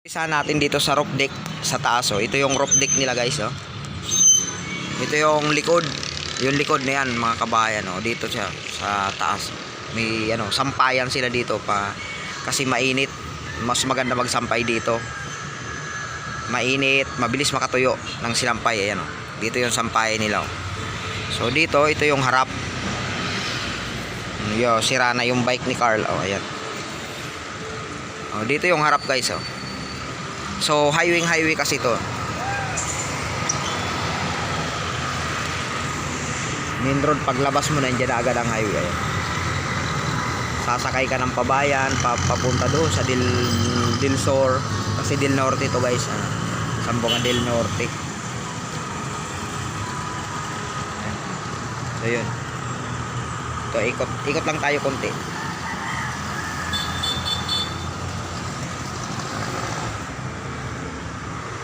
Isa natin dito sa roof deck sa taas, oh. Ito yung roof deck nila, guys, oh. Ito yung likod. Yung likod na yan, mga kabayan, oh. Dito siya sa taas. May ano, sampayan sila dito pa kasi mainit. Mas maganda magsampay dito. Mainit, mabilis makatuyo ng sinampay, ayan, oh. Dito yung sampayan nila, oh. So dito, ito yung harap. Yo, sira na yung bike ni Carl, oh, ayan. Oh, dito yung harap, guys, oh. So highway kasi to. Main road, paglabas mo nandiyan na agad ang highway. Ayan. Sasakay ka ng pabayan papunta doon sa Del Sur kasi Del Norte to, guys. Sambungan Del Norte. Ayan. So yun. So ikot lang tayo konti.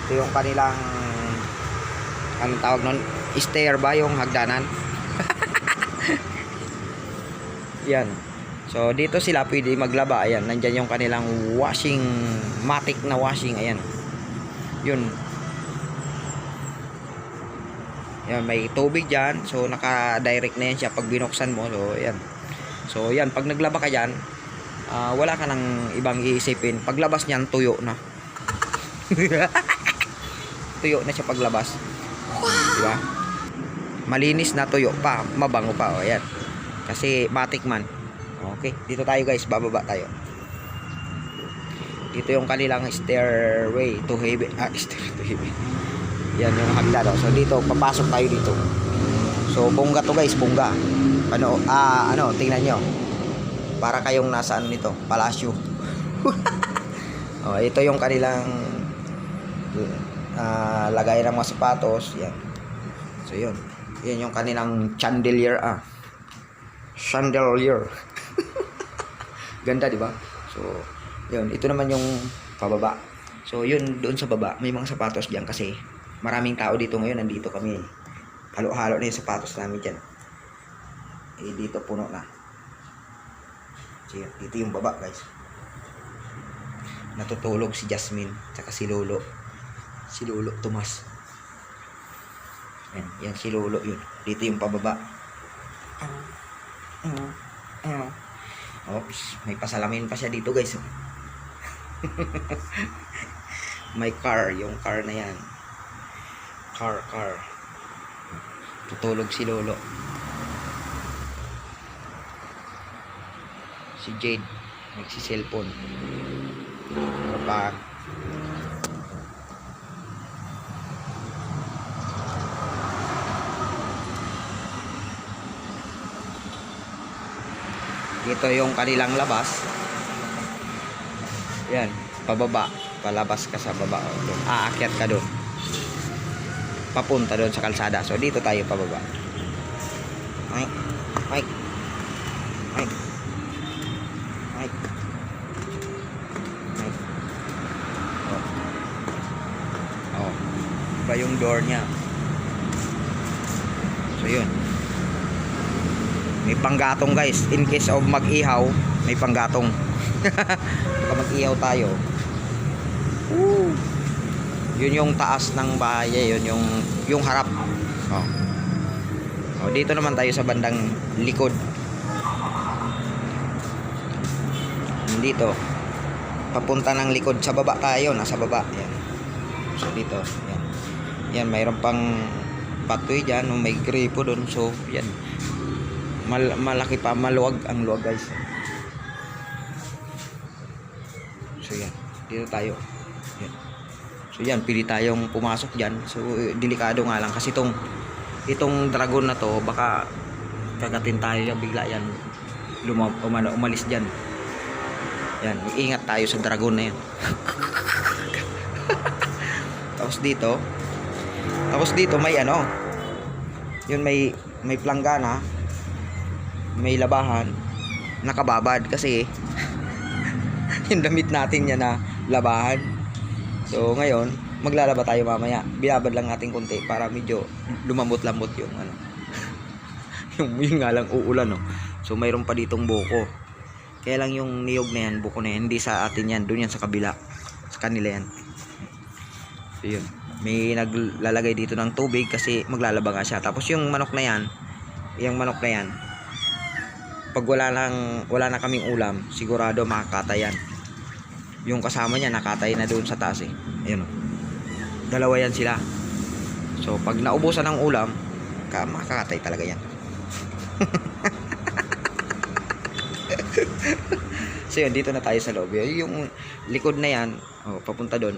Ito yung kanilang anong tawag nun, stair ba, yung hagdanan. Yan. So dito sila pwede maglaba. Ayan, nandyan yung kanilang washing, matic na washing. Ayan. Yun. Yan, may tubig dyan. So naka-direct na yan siya pag binuksan mo. So ayan. So yan, pag naglaba ka dyan, wala ka nang ibang iisipin. Paglabas niyan, tuyo na. Tuyo na siya paglabas. Diba? Malinis na, tuyo pa, mabango pa, oh, ayan. Kasi matic man. Okay, dito tayo, guys, bababa tayo. Dito yung kanilang stairway to heaven. Stair to heaven. Yan yung hagdan, oh. So dito, papasok tayo dito. So bongga to, guys, bongga. Ano, tingnan nyo. Para kayong nasa ano nito, palasyo. Oh, ito yung kanilang lagay ng mga sapatos. Yan. So yun. Yan yung kanilang chandelier. Chandelier. Ganda, di ba? So yun. Ito naman yung pababa. So yun, doon sa baba may mga sapatos diyan kasi maraming tao dito ngayon. Nandito kami. Halo-halo na yung sapatos namin diyan. Dito puno na. So yun. Dito yung baba, guys. Natutulog si Jasmine tsaka si Lolo. Si Lolo Tomas. Yan si Lolo yun. Dito yung pababa. Oops, may pasalamin pa siya dito, guys. May car, yung car na yan. Car. Tutulog si Lolo. Si Jade nagsi-cellphone. Ano pa? Ito yung kanilang labas. Yan, pababa. Palabas ka sa baba. Doon. Aakyat ka doon. Papunta doon sa kalsada. So dito tayo pababa. Ay. Oh. Ba yung door niya. So yun. May panggatong, guys, in case of mag-ihaw, may panggatong. Baka mag-ihaw tayo. Yun yung taas ng bahay, yun yung harap. Dito naman tayo sa bandang likod. Dito papunta ng likod, sa baba tayo, nasa baba. Yan. So dito, yan mayroon pang patoy dyan, may gripo doon. So yan, malaki pa, maluwag ang luwag, guys. So yan, dito tayo. Yan. So yan, pili tayong pumasok dyan. So delikado nga lang kasi itong dragon na to, baka kagatin tayo yan, bigla yan umalis dyan. Yan, ingat tayo sa dragon na yan. Tapos dito may ano, yun, may planggana, may labahan, nakababad kasi yung damit natin yan na labahan. So ngayon, maglalaba tayo mamaya. Binabad lang natin konti para medyo lumambot-lambot yung ano. yung nga lang uulan, no. So mayroon pa ditong buko. Kaya lang yung niyog na yan, buko na yan, hindi sa atin yan, doon yan sa kabila. Sa kanila yan. So yun, may naglalagay dito ng tubig kasi maglalaba nga siya. Tapos yung manok na yan, pag wala na kaming ulam, sigurado makakatay yan. Yung kasama niya nakatay na doon sa taas eh. Ayun oh. Dalawa yan sila. So pag naubusan ng ulam, makakatay talaga yan. So yun, dito na tayo sa loob. Yung likod na yan, oh, papunta doon.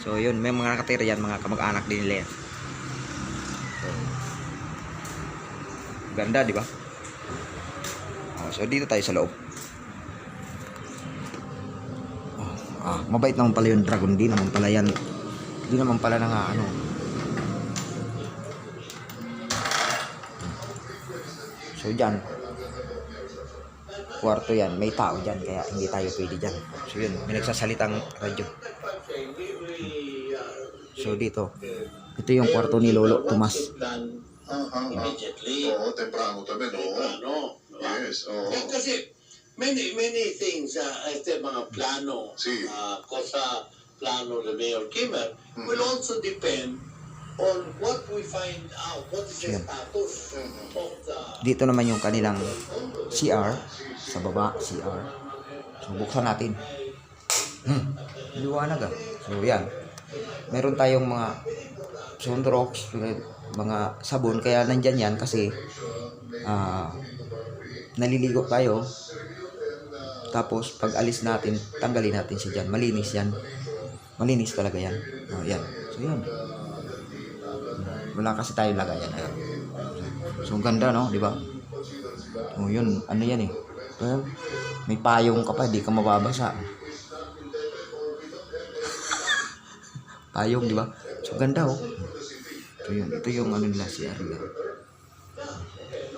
So yun, may mga nakatira yan, mga kamag-anak din nila yan. So, ganda, di ba? Oh, so dito tayo sa loob. Oh, mabait naman pala yung dragon. Di naman pala yan. Di naman pala na nga ano. So dyan, kwarto yan, may tao dyan, kaya hindi tayo pwede dyan. So yun, may nagsasalitang radyo. So dito, ito yung kwarto ni Lolo Tomas. Immediately. Oo, temprano tabi, no? Temprano. Yes, oo. Kasi many things, este mga plano, Si. cosa plano de Mayor Kimmer, will also depend on what we find out, what is the Yan. status of the... Dito naman yung kanilang CR, sa baba, CR. So buksan natin. Liwanag ah. So yan. Meron tayong mga sunrocks, mga sabon, kaya nandyan yan kasi naliligo tayo. Tapos pag alis natin, tanggalin natin siya dyan. Malinis yan. Malinis talaga yan. Oh, yan. So yan. Wala kasi tayong lagayan. Ayan. So ang ganda, no? Di ba? Oh, yun. Ano yan eh. Well, may payong ka pa, di ka mababasa. Payong, di ba? So ganda, oh. So yun. Ito yung ano nila, si Arya.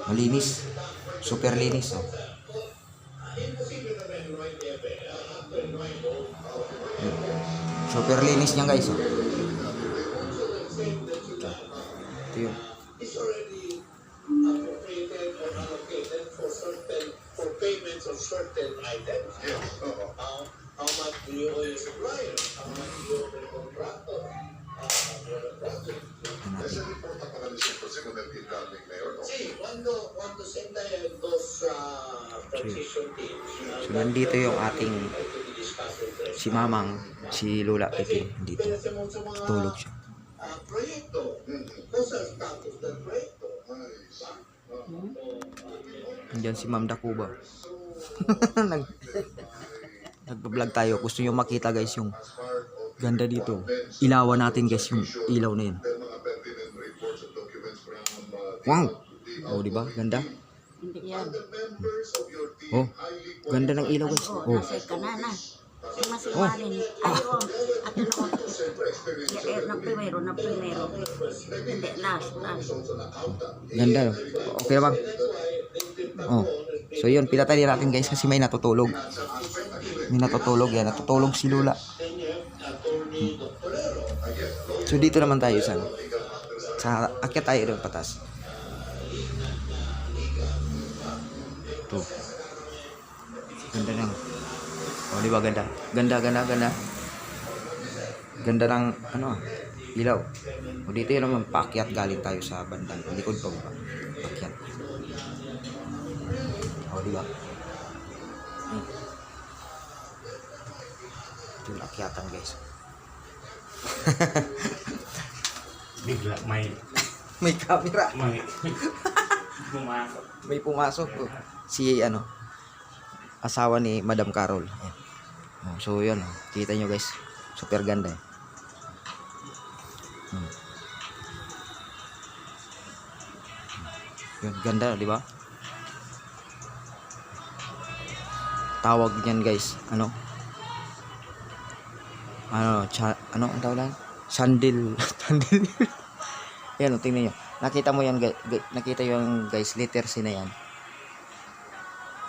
Malinis. Super linis, oh. Super linis niya, guys, oh. Ito yun. It's already appropriated or allocated for payments of certain items. Yes, oo. How much do you owe your supplier? How much do you owe the contractor? For the project. Kasi report na pala ni Sir Coronel Gilgaming, Mayor, no? Sí, cuando se entayan dos transition teams. So nandito yung ating si Mamang, si Lola Pipin dito. Tulog siya. Proyekto. Cosa el status del proyekto? Andyan si Ma'am Dakuba. Nag-vlog tayo. Gusto nyo makita, guys, yung ganda dito. Ilawan natin, guys, yung ilaw na yun. Wow! Oh, di ba? Ganda. Hindi yan. Oh, ganda ng ilaw, guys. Oh, Oh, nasa kanana. Si masimalin. Ayun. At ano. Na primero. Hindi, last. ganda. Okay na ba? Oh. So yun, pinatay natin, guys, kasi may natutulog. May natutulog yan. Natutulog si Lula. So dito naman tayo sa akyat tayo doon patas. Ito. Ganda ng, oh, di ba ganda? Ganda. Ganda ng, ano, ilaw. O dito yun naman, paakyat, galing tayo sa bandang likod pa ba? Paakyat. O, di ba? Ito yung akyatan, guys. Bigla may May camera. pumasok. May pumasok. Oh. Si, ano, asawa ni Madam Carol. Ayan. Oh, so, yun. Oh. Kita nyo, guys. Super ganda. Eh. Yun, ganda, di ba? Tawag niyan, guys. Ano, ang tawag lang? Sandil. Sandil. Yan, oh, tingnan nyo. Nakita mo yan, guys. Nakita yung, guys, letter C na yan.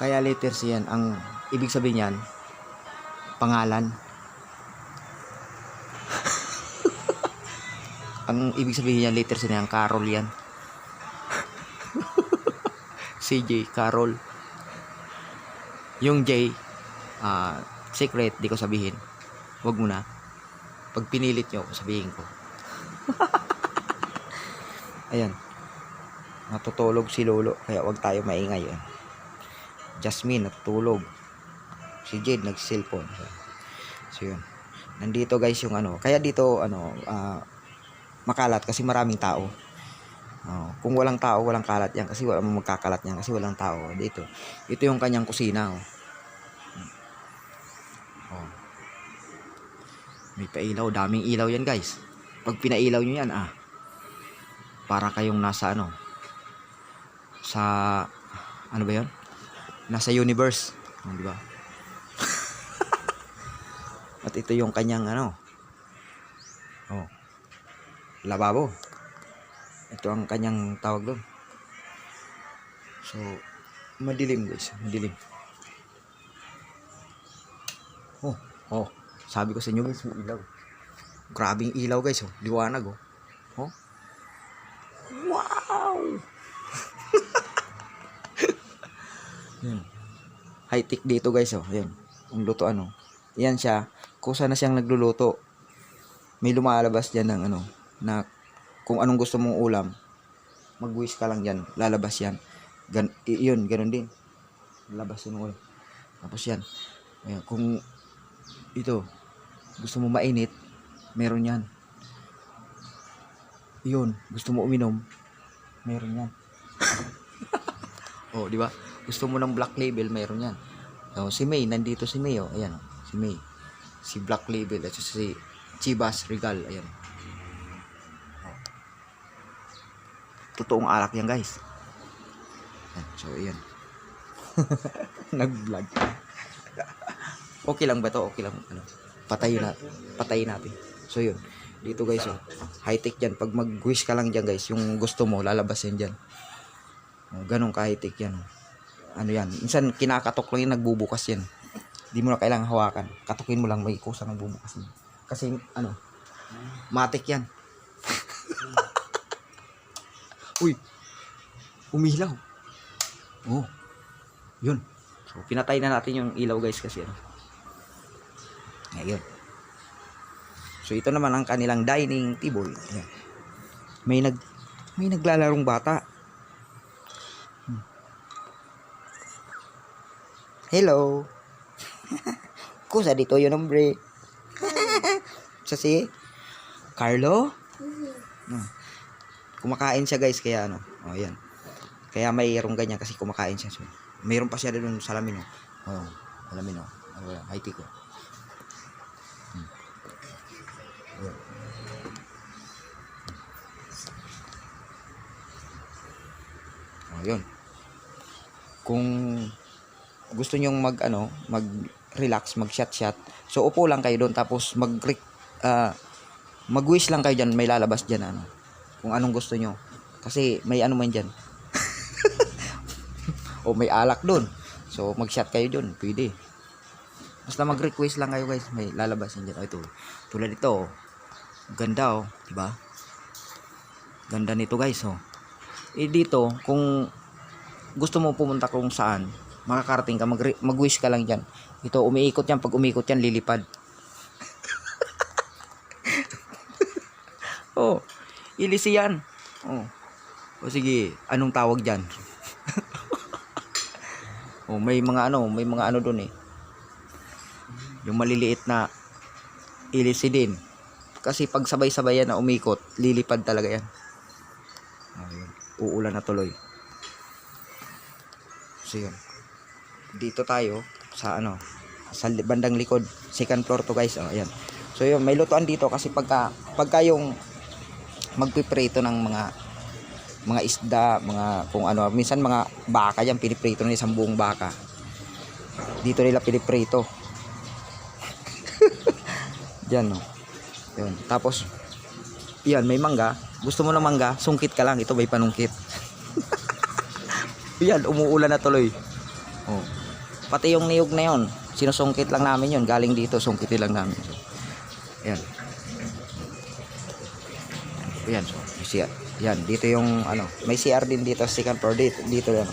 Kaya letter C yan. Ang ibig sabihin yan, pangalan. Ang ibig sabihin yan, letter C na yan, Carol yan. CJ, Carol. Yung J, secret, di ko sabihin. Wag mo na. Pag pinilit nyo, sabihin ko. Ayan. Natutulog si Lolo, kaya wag tayo maingay. Ayan. Jasmine, natutulog. Si Jade, nag-cellphone. So, yun. Nandito guys yung ano. Kaya dito, makalat kasi maraming tao. Kung walang tao, walang kalat yan. Kasi walang magkakalat yan. Kasi walang tao. Dito. Ito yung kanyang kusina. May pailaw. Daming ilaw yan guys. Pag pinailaw nyo yan, para kayong nasa sa, ano ba yun? Nasa universe. Di ba? At ito yung kanyang lababo. Ito ang kanyang tawag doon. So, madilim guys. Madilim. Sabi ko sa inyo guys, yung ilaw. Grabing ilaw guys. Liwanag. Wow! Yan. High-tech dito guys. Yan. Ang luto Yan siya. Kusa na siyang nagluluto. May lumalabas dyan ng na kung anong gusto mong ulam, mag-wish ka lang dyan. Lalabas yan. Yun, ganun din. Lalabas yun ulam. Tapos yan. Ayan, kung ito, gusto mo mainit, meron yan. Yun, gusto mo uminom, meron yan. Di ba? Gusto mo ng Black Label, meron yan. Si May, nandito si May, ayan, si May. Si Black Label, at si Chivas Regal, ayan. Totoong alak yan, guys. So, ayan. Nag-vlog. Okay lang ba to? Okay lang. Patayin natin. So, yun. Dito, guys, high-tech yan. Pag mag-wish ka lang dyan, guys, yung gusto mo, lalabas yan dyan. Ganun ka-high-tech yan. Yan. Minsan, kinakatok lang yan, nagbubukas yan. Di mo na kailangan hawakan. Katukin mo lang, may kusang nagbubukas yan. Kasi, matik yan. Uy! Umilaw. Yun. So, pinatay na natin yung ilaw, guys, kasi Ngayon. So, ito naman ang kanilang dining table. Ayan. May naglalarong bata. Hello. Kusa dito yun, hombre. Sa si Carlo? Kumakain siya, guys, kaya ayan. Kaya mayroong ganyan kasi kumakain siya. So, mayroon pa siya doon sa salamin, salamin, high-tech, yun. Kung gusto nyong mag-relax, mag-shot. So, upo lang kayo doon, tapos mag-wish lang kayo dyan, may lalabas dyan, kung anong gusto nyo. Kasi, may man dyan. O, may alak doon. So, mag-shot kayo doon, pwede. Basta mag-request lang kayo, guys, may lalabas dyan. Ito, tulad ito, ganda, diba? Ganda nito, guys, dito, kung gusto mo pumunta kung saan, makakarating ka, mag-wish ka lang dyan. Ito, umiikot yan. Pag umiikot yan, lilipad. Ilisi yan. Sige, anong tawag dyan? May mga doon yung maliliit na ilisi din. Kasi pag sabay-sabay yan na umikot, lilipad talaga yan. Uulan na tuloy. So, yun. Dito tayo sa sa bandang likod, second floor to, guys. Ayan. So, yun, may lutuan dito kasi pagka yung magpiprito ng mga isda, mga kung minsan mga baka yan, piniprito na isang buong baka. Dito nila piniprito. Diyan, Yun. Tapos, yan, may mangga. Gusto mo ng mangga, sungkit ka lang. Ito may panungkit. Yan, umuulan na tuloy. Pati yung niyog na yun, sinusungkit lang namin yun. Galing dito, sungkitin lang namin. So, yan. Yan, so, yan, dito yung may CR din dito, second floor dito yan.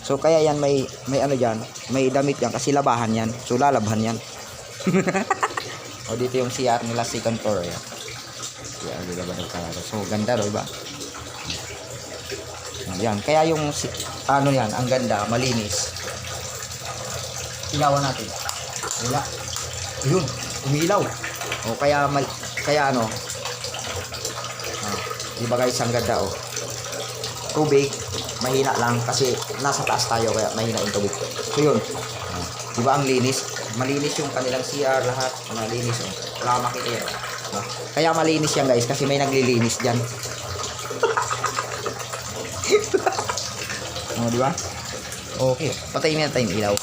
So, kaya yan, may dyan, may damit yan, kasi labahan yan. So, lalabhan yan. O dito yung CR nila, second floor. Ayan. CR nila ba ng kalaro. So ganda, diba? Ayan. Kaya yung ano yan, ang ganda, malinis. Ilawan natin. Wala. Ayun, umiilaw. O kaya kaya ano? Diba guys, ang ganda oh. Tubig, mahina lang kasi nasa taas tayo kaya mahina yung tubig. So yun. Diba ang linis? Malinis yung kanilang CR lahat. Malinis oh. Wala makita yan. Kaya malinis yan guys kasi may naglilinis dyan. Oh, di ba? Okay. Patayin natin yung ilaw.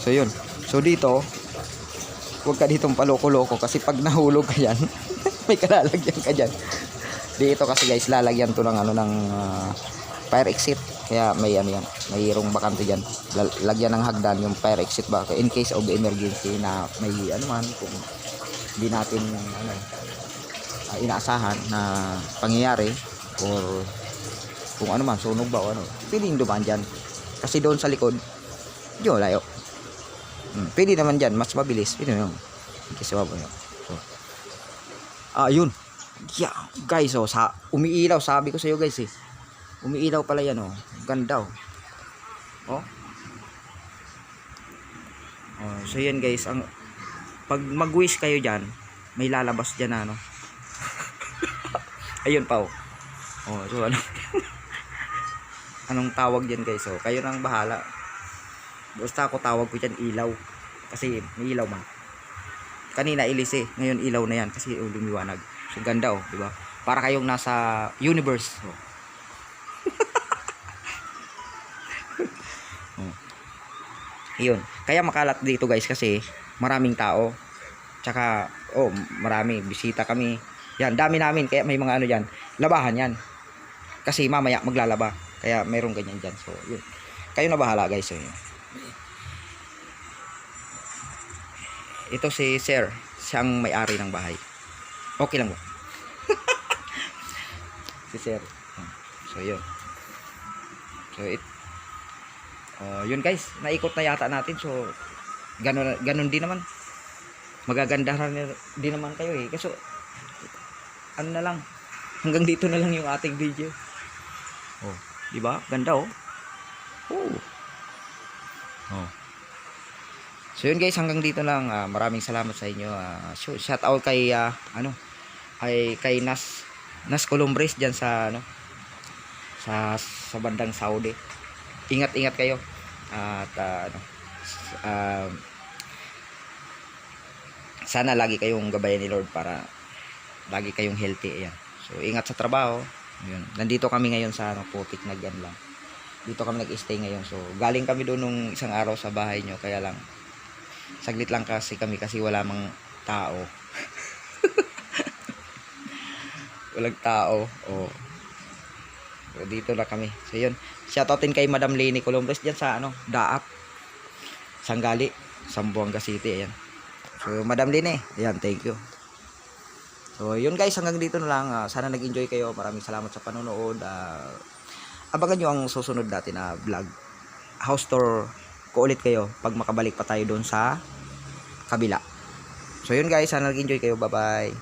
So, yun. So, dito, huwag ka ditong paloko-loko kasi pag nahulog ka yan, may kalalagyan ka dyan. Dito kasi guys, lalagyan to ng ano ng fire exit. Kaya may ano yan, mayroong bakante dyan. Lagyan ng hagdan yung fire exit ba in case of emergency na may ano man kung hindi natin ano inaasahan na pangyayari or kung ano man, sunog ba o ano, pwedeng dumaan dyan. Kasi doon sa likod, medyo layo. Pwede naman dyan, mas mabilis. Pwede naman. Kasi wabo yun. So, yun. Yeah, guys, oh, umiilaw. Sabi ko sa iyo guys, eh. Umiilaw pala yan, oh. Ganda, oh. Oh. Oh, so yan guys, pag mag-wish kayo dyan, may lalabas dyan na, ano. Ayun pa, oh. Oh, so ano. Anong tawag dyan guys, oh. Kayo nang bahala. Basta ako tawag ko dyan ilaw. Kasi may ilaw man. Kanina ilis eh. Ngayon ilaw na yan kasi lumiwanag. So ganda oh, di ba? Para kayong nasa universe. Oh. Oh. Iyon. Kaya makalat dito guys kasi maraming tao. Tsaka oh, marami bisita kami. Yan, dami namin kaya may mga ano diyan. Labahan yan. Kasi mamaya maglalaba. Kaya mayroong ganyan diyan. So, yun. Kayo na bahala guys. So, yun. Ito si Sir, siyang may-ari ng bahay. Okay lang ba? Si Sir. So, yun. So, yun guys, naikot na yata natin. So, ganun din naman. Magaganda din naman kayo eh. Kasi, ano na lang, hanggang dito na lang yung ating video. Oh, di ba? Ganda oh. Oh. Oh. So yun guys, hanggang dito lang. Maraming salamat sa inyo. Shout out kay kay Nas Columbres diyan sa ano sa bandang Saudi. Ingat-ingat kayo. At sana lagi kayong gabayan ni Lord para lagi kayong healthy. Ayan. So ingat sa trabaho. Yun. Nandito kami ngayon sa Putik na dyan lang. Dito kami nag-stay ngayon. So galing kami doon nung isang araw sa bahay nyo. Kaya lang saglit lang kasi kami kasi wala mang tao. Walang tao. Oh. So, dito na kami. So yun. Shoutoutin kay Madam Leni Columbres diyan sa ano, Daap. Sanggali, Zamboanga City. Ayan. So Madam Leni, ayan, thank you. So yun guys, hanggang dito na lang. Sana nag-enjoy kayo. Maraming salamat sa panonood. Abangan nyo ang susunod natin na vlog. House tour ko ulit kayo pag makabalik pa tayo doon sa kabila. So yun guys, sana nag-enjoy kayo. Bye bye.